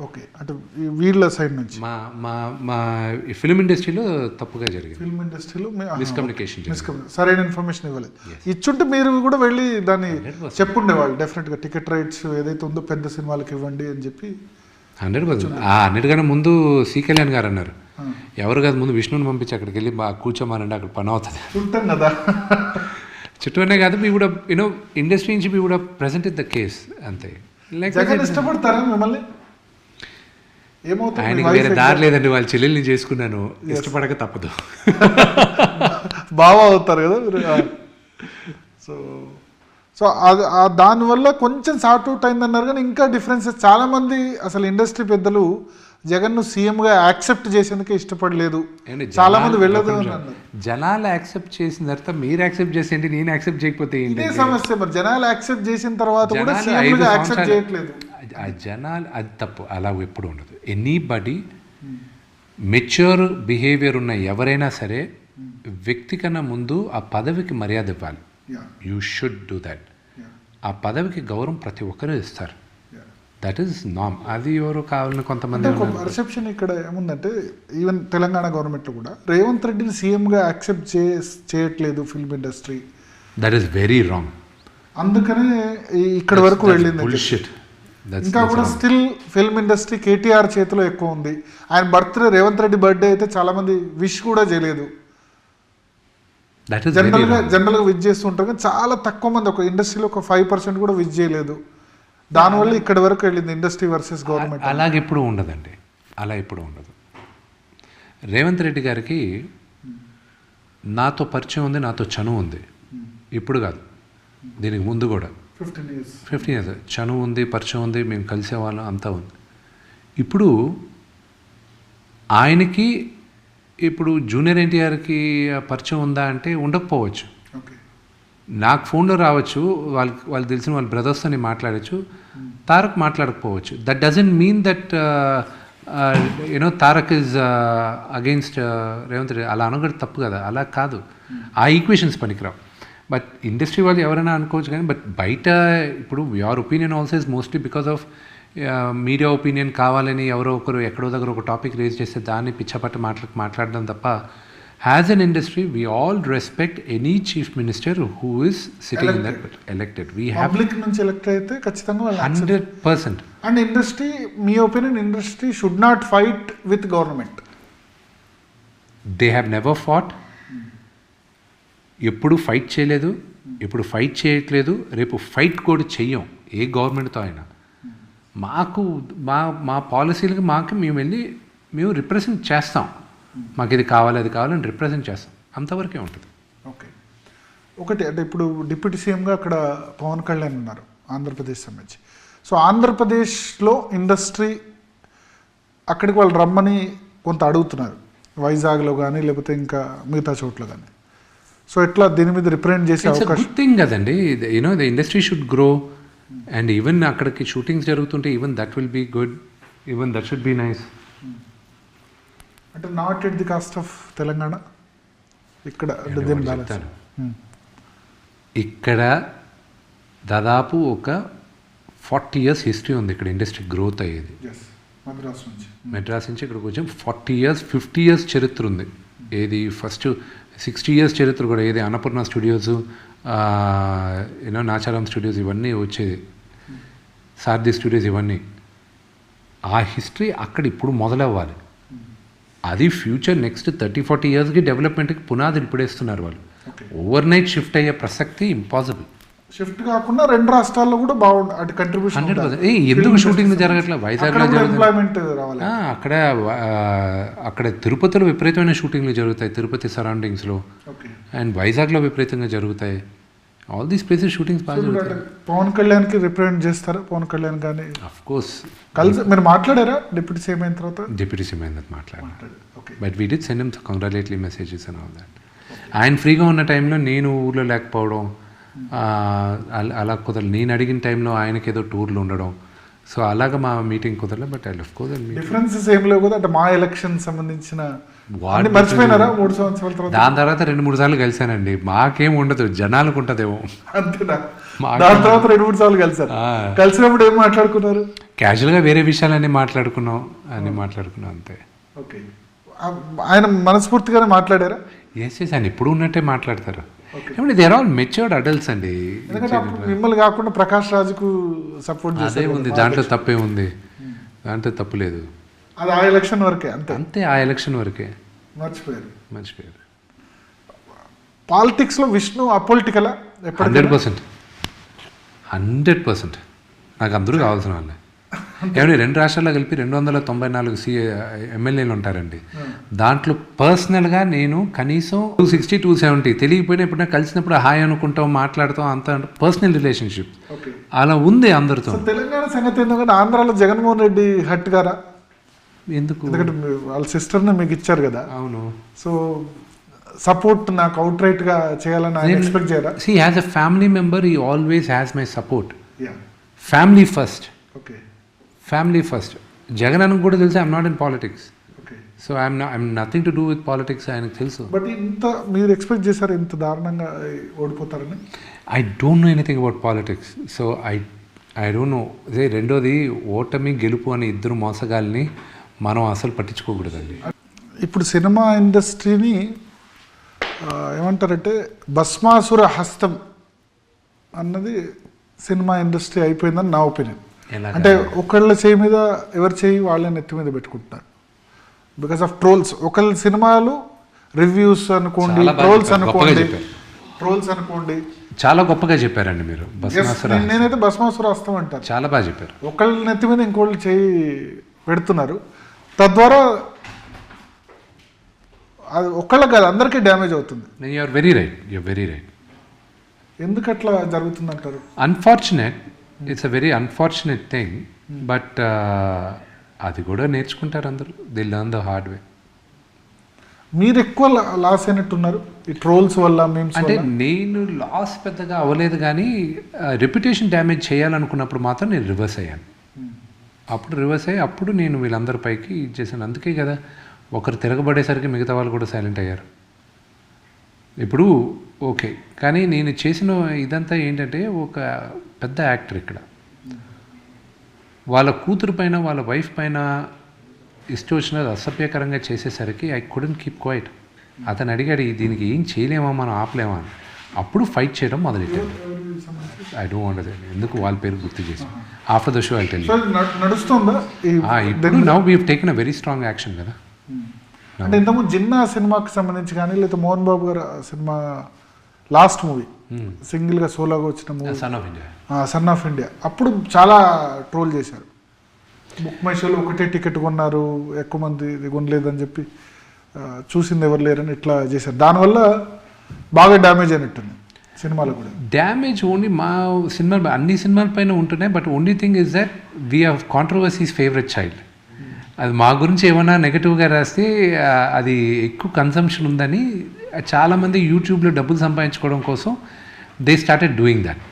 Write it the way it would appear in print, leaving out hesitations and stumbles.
Okay, అంటే వీళ్ళ side నుంచి మా మా మా ఫిల్మ్ ఇండస్ట్రీలో తప్పుగా జరిగింది. ఫిల్మ్ ఇండస్ట్రీలో మిస్కమ్యూనికేషన్. సరైన ఇన్ఫర్మేషన్ ఇవ్వలేదు. ఇచ్చుంటే మీరు కూడా వెళ్ళి దాన్ని చెప్పుండేవాళ్ళు డెఫినెట్గా. టికెట్ రైట్స్ ఏదైతే ఉందో పెద్ద సినిమాలకు ఇవ్వండి అని చెప్పి 100%. అన్నిటికన్నా ముందు సి కళ్యాణ్ గారు అన్నారు, ఎవరు కాదు ముందు విష్ణుని పంపించి అక్కడికి వెళ్ళి బాగా కూర్చోమానండి, అక్కడ పని అవుతుంది. ఉంటాం కదా చుట్టూనే కాదు, మీ కూడా యూనో ఇండస్ట్రీ నుంచి మీ కూడా ప్రెసెంట్ ఇస్ ద కేస్ అంతే. జగన్ ఇష్టపడతారా మిమ్మల్ని? ఏమవుతుంది, ఆయనకి వేరే దారి లేదండి, వాళ్ళ చెల్లెల్ని చేసుకున్నాను, ఇష్టపడక తప్పదు. బాగా అవుతారు కదా మీరు. సో సో దానివల్ల కొంచెం సార్ట్ అవుట్ అయిందన్నారు. కానీ ఇంకా డిఫరెన్సెస్ చాలామంది అసలు ఇండస్ట్రీ పెద్దలు జగన్ను సీఎంగా యాక్సెప్ట్ చేసేందుకే ఇష్టపడలేదు, చాలా మంది వెళ్ళదు అన్నారు. జనాలు యాక్సెప్ట్ చేసిన తర్వాత మీరు యాక్సెప్ట్ చేసేయండి, నేను యాక్సెప్ట్ చేయకపోతే ఇదే సమస్య. మరి జనాలు యాక్సెప్ట్ చేసిన తర్వాత కూడా సీఎంగా యాక్సెప్ట్ చేయట్లేదు. ఆ జనాలు అది తప్పు, అలా ఎప్పుడు ఉండదు. ఎనీబడి మెచ్యూర్ బిహేవియర్ ఉన్న ఎవరైనా సరే వ్యక్తి కన్నా ముందు ఆ పదవికి మర్యాద ఇవ్వాలి. You should do that. ఆ పదవికి గౌరవం ప్రతి ఒక్కరూ ఇస్తారు. దట్ ఈస్ నామ్. అది ఎవరు కావాలని కొంతమంది పర్సెప్షన్ ఇక్కడ ఏముందంటే, ఈవెన్ తెలంగాణ గవర్నమెంట్లో కూడా రేవంత్ రెడ్డిని సీఎంగా యాక్సెప్ట్ చేయట్లేదు film industry. That is very wrong. అందుకనే ఇక్కడ వరకు వెళ్ళింది. ఇంకా కూడా స్టిల్ ఫిల్మ్ ఇండస్ట్రీ కేటీఆర్ చేతిలో ఎక్కువ ఉంది. ఆయన బర్త్డే, రేవంత్ రెడ్డి బర్త్డే అయితే చాలా మంది విష్ కూడా చేయలేదు. జనరల్గా విజ్ చేస్తుంటారు, కానీ చాలా తక్కువ మంది, ఒక ఇండస్ట్రీలో ఒక 5% కూడా విజ్ చేయలేదు. దానివల్ల ఇక్కడ వరకు వెళ్ళింది ఇండస్ట్రీ వర్సెస్ గవర్నమెంట్. అలాగే ఇప్పుడు ఉండదండి, అలా ఇప్పుడు ఉండదు. రేవంత్ రెడ్డి గారికి నాతో పరిచయం ఉంది, నాతో చనువు ఉంది. ఇప్పుడు కాదు, దీనికి ముందు కూడా 15 years చనువు ఉంది, పరిచయం ఉంది, మేము కలిసేవాళ్ళం, అంతా ఉంది. ఇప్పుడు ఆయనకి ఇప్పుడు జూనియర్ ఎన్టీఆర్కి పరిచయం ఉందా అంటే ఉండకపోవచ్చు. నాకు ఫోన్లో రావచ్చు, వాళ్ళు తెలిసిన వాళ్ళ బ్రదర్స్తో నేను మాట్లాడచ్చు, తారక్ మాట్లాడకపోవచ్చు. That doesn't mean that you know Tarak is against Revanth Reddy. అలా అనగడం తప్పు కదా, అలా కాదు. ఆ ఈక్వేషన్స్ పనికిరావు. బట్ ఇండస్ట్రీ వాళ్ళు ఎవరైనా అనుకోవచ్చు, కానీ బట్ బయట ఇప్పుడు your opinion also is mostly because of media opinion కావాలని ఎవరో ఒకరు ఎక్కడో దగ్గర ఒక టాపిక్ రేజ్ చేస్తే దాన్ని పిచ్చపట్టి మాట్లాడడం తప్ప, as an industry we all respect any chief minister who is sitting in that elected. We have public నుంచి ఎలెక్ట్ అయితే ఖచ్చితంగా 100%. అండ్ ఇండస్ట్రీ, మీ opinion, industry should not fight with government. They have never fought. ఎప్పుడు fight చేయలేదు, ఇప్పుడు fight చేయట్లేదు, రేపు fight కూడా చెయ్యం ఏ గవర్నమెంట్తో అయినా. మాకు మా పాలసీలకి మేము రిప్రజెంట్ చేస్తాం. మాకు ఇది కావాలి, అది కావాలని రిప్రజెంట్ చేస్తాం, అంతవరకే ఉంటుంది. ఓకే, ఒకటి అంటే ఇప్పుడు డిప్యూటీ సీఎంగా అక్కడ పవన్ కళ్యాణ్ ఉన్నారు, ఆంధ్రప్రదేశ్ సంబంధించి. సో ఆంధ్రప్రదేశ్లో ఇండస్ట్రీ అక్కడికి వాళ్ళు రమ్మని కొంత అడుగుతున్నారు, వైజాగ్లో కానీ లేకపోతే ఇంకా మిగతా చోట్ల కానీ. సో ఎట్లా దీని మీద రిప్రజెంట్ చేసే అవకాశం? గుడ్ థింగ్ కదండి, you know the industry should grow. And even అక్కడికి షూటింగ్స్ జరుగుతుంటే even that will be good, even that should be nice. అంటే not at the cost of Telangana. ఇక్కడ ఇక్కడ దాదాపు ఒక 40 years హిస్టరీ ఉంది ఇక్కడ ఇండస్ట్రీ గ్రోత్ అయ్యేది. మెడ్రాస్ నుంచి ఇక్కడికి వచ్చాం. 40 years 50 years చరిత్ర ఉంది. ఏది ఫస్ట్ 60 years చరిత్ర కూడా ఏది Annapurna studios, you know Nacharam studios, ఇవన్నీ వచ్చేది, సారథి స్టూడియోస్, ఇవన్నీ. ఆ హిస్టరీ అక్కడ ఇప్పుడు మొదలవ్వాలి. అది ఫ్యూచర్ నెక్స్ట్ 30-40 yearsకి డెవలప్మెంట్కి పునాదులు ఇప్పుడేస్తున్నారు వాళ్ళు. ఓవర్ నైట్ షిఫ్ట్ అయ్యే ప్రసక్తి ఇంపాసిబుల్. షిఫ్ట్ కాకుండా 2 రాష్ట్రాల్లో కూడా బాగుంది అటు కంట్రిబ్యూషన్. 100%. ఎందుకు షూటింగ్ జరగట్లేదు? వైజాగ్లో ఎంప్లాయ్మెంట్ రావాలి. అక్కడ తిరుపతిలో విపరీతమైన షూటింగ్లు జరుగుతాయి, తిరుపతి సరౌండింగ్స్లో. అండ్ వైజాగ్లో విపరీతంగా జరుగుతాయి. ఆల్ దీస్ ప్లేసెస్ షూటింగ్స్ బాగా జరుగుతాయి. పవన్ కళ్యాణ్కి రిప్రజెంట్ చేస్తారా? పవన్ కళ్యాణ్ కానీ అఫ్ కోర్స్ కలిసి మీరు మాట్లాడారా డిప్యూటీ సీఎం అయిన తర్వాత? డిప్యూటీ సీఎం అయిన తర్వాత మాట్లాడారు. But we did send him congratulatory messages and all that. ఆయన ఫ్రీగా ఉన్న టైంలో నేను ఊర్లో లేకపోవడం, అలా కుదరదు. నేను అడిగిన టైంలో ఆయనకి ఏదో టూర్లు ఉండడం, సో అలాగా మా మీటింగ్ కుదరలే, but I of course differences ఏం లేవు కదా, అంటే మా ఎలక్షన్ సంబంధించిన What అన్ని మర్చిపోయినారా 3 సంవత్సరాల తర్వాత? దాని తర్వాత 2-3 సార్లు కలిశానండి. మాకేం ఉండదు, జనాలకు ఉంటుందేమో. అంతేనా? దాని తర్వాత 2-3 సార్లు కలిసారు. కలిసినప్పుడు ఏం మాట్లాడుకున్నారు? క్యాజువల్గా వేరే విషయాలన్నీ మాట్లాడుకున్నాం అంతే. ఓకే, ఆయన మనస్ఫూర్తిగానే మాట్లాడారా? ఎస్ ఆయన ఎప్పుడు ఉన్నట్టే మాట్లాడతారు. ఏమంటే they are all matured adults అండి. ఎందుకంటే అప్పుడు మిమ్మల్ని కాకుండా ప్రకాష్ రాజుకు సపోర్ట్ అదే ఉంది, దాంట్లో తప్పే ఉంది, దాంట్లో తప్పు లేదు. అది ఆ ఎలక్షన్ వరకే, అంతే. ఆ ఎలక్షన్ వరకే మర్చిపోయారు. పాలిటిక్స్ లో విష్ణు అపొలిటికల్ 100%. నాకు అందరూ కావాల్సిన వాళ్ళే. ఏమంటే 2 రాష్ట్రాల్లో కలిపి 294 ఎమ్మెల్యేలు ఉంటారండి. దాంట్లో పర్సనల్గా నేను కనీసం 260-270 తెలియకపోయినా ఎప్పుడైనా కలిసినప్పుడు హాయ్ అనుకుంటాం, మాట్లాడతాం, అంత పర్సనల్ రిలేషన్షిప్ అలా ఉంది అందరితో. తెలంగాణ సంగతి ఎందుకంటే ఆంధ్రాలో జగన్మోహన్ రెడ్డి హట్ గారా? ఎందుకు? ఎందుకంటే వాళ్ళ సిస్టర్ని మీకు ఇచ్చారు కదా. అవును. సో సపోర్ట్ నాకు అవుట్ రైట్ గా చేయాలని ఆయన ఎక్స్పెక్ట్ చేయరా? See, as a family member, he always has my support. Yeah. Family first. Okay. Family first. Jagan అని కూడా తెలుసు I'm not in politics. Okay. So I'm nothing to do with politics, ఆయనకు తెలుసు. But ఇంత మీరు ఎక్స్పెక్ట్ చేశారు ఇంత దారుణంగా ఓడిపోతారని? I don't know anything about politics, so I don't know. అదే రెండోది, ఓటమి గెలుపు అని ఇద్దరు మోసగాల్ని మనం అసలు పట్టించుకోకూడదండి. ఇప్పుడు సినిమా ఇండస్ట్రీని ఏమంటారంటే భస్మాసుర హస్తం అన్నది సినిమా ఇండస్ట్రీ అయిపోయిందని నా ఒపీనియన్. అంటే ఒకళ్ళ చేయి మీద ఎవరి చేయి వాళ్ళని నెత్తి మీద పెట్టుకుంటున్నారు బికాస్ ఆఫ్ ట్రోల్స్. ఒకళ్ళ సినిమాలు రివ్యూస్ అనుకోండి, ట్రోల్స్ అనుకోండి చాలా గొప్పగా చెప్పారండి మీరు. నేనైతే భస్మాసుర హస్తం అంటాను. చాలా బాగా చెప్పారు. ఒకళ్ళ నెత్తి మీద ఇంకోళ్ళు చేయి పెడుతున్నారు, తద్వారా అది ఒక్కళ్ళకి కాదు అందరికీ డ్యామేజ్ అవుతుంది. You are very right. ఎందుకు అట్లా జరుగుతుంది అంటారు? Unfortunate, it's a very unfortunate thing, but అది కూడా నేర్చుకుంటారు అందరూ. They learn the hard way. మీరు ఎక్కువ లాస్ అయినట్టున్నారు ఈ ట్రోల్స్ వల్ల, మీమ్స్ అంటే నేను లాస్ పెద్దగా అవ్వలేదు, కానీ రెప్యుటేషన్ డ్యామేజ్ చేయాలనుకున్నప్పుడు మాత్రం నేను రివర్స్ అయ్యాను. అప్పుడు నేను వీళ్ళందరి పైకి ఇచ్చేసాను. అందుకే కదా ఒకరు తిరగబడేసరికి మిగతా వాళ్ళు కూడా సైలెంట్ అయ్యారు. ఇప్పుడు ఓకే, కానీ నేను చేసిన ఇదంతా ఏంటంటే ఒక పెద్ద యాక్టర్ ఇక్కడ వాళ్ళ కూతురు పైన వాళ్ళ వైఫ్ పైన ఇష్టం వచ్చినది అసభ్యకరంగా చేసేసరికి ఐ కుడెంట్ కీప్ క్వైట్. అతను అడిగాడు దీనికి ఏం చేయలేమా, మనం ఆపలేమా అని. అప్పుడు ఫైట్ చేయడం మొదలెట్టాడు. I don't want that. ఎందుకు వాళ్ళ పేరు గుర్తు చేసి after the show I tell you. నడుస్తుందా ఇప్పుడు now we have taken a very strong action కదా. అంటే ఇంతకుముందు జిన్నా సినిమాకి సంబంధించి కానీ, లేదా మోహన్ బాబు గారు సినిమా లాస్ట్ మూవీ సింగిల్గా సోలోగా వచ్చిన మూవీ సన్ ఆఫ్ ఇండియా, అప్పుడు చాలా ట్రోల్ చేశారు. బుక్ మై షోలో ఒకటే టికెట్ కొన్నారు, ఎక్కువ మంది కొనలేదని చెప్పి, చూసింది ఎవరు లేరని ఇట్లా చేశారు. దానివల్ల బాగా డ్యామేజ్ అయినట్టుంది సినిమాలో కూడా. డ్యామేజ్ ఓన్లీ మా సినిమా అన్ని సినిమాల పైన ఉంటున్నాయి, but only thing is that we have controversies favourite child. అది మా గురించి ఏమైనా నెగటివ్గా రాస్తే అది ఎక్కువ కన్సంప్షన్ ఉందని చాలామంది యూట్యూబ్లో డబ్బులు సంపాదించుకోవడం కోసం దే స్టార్టెడ్ డూయింగ్ దట్.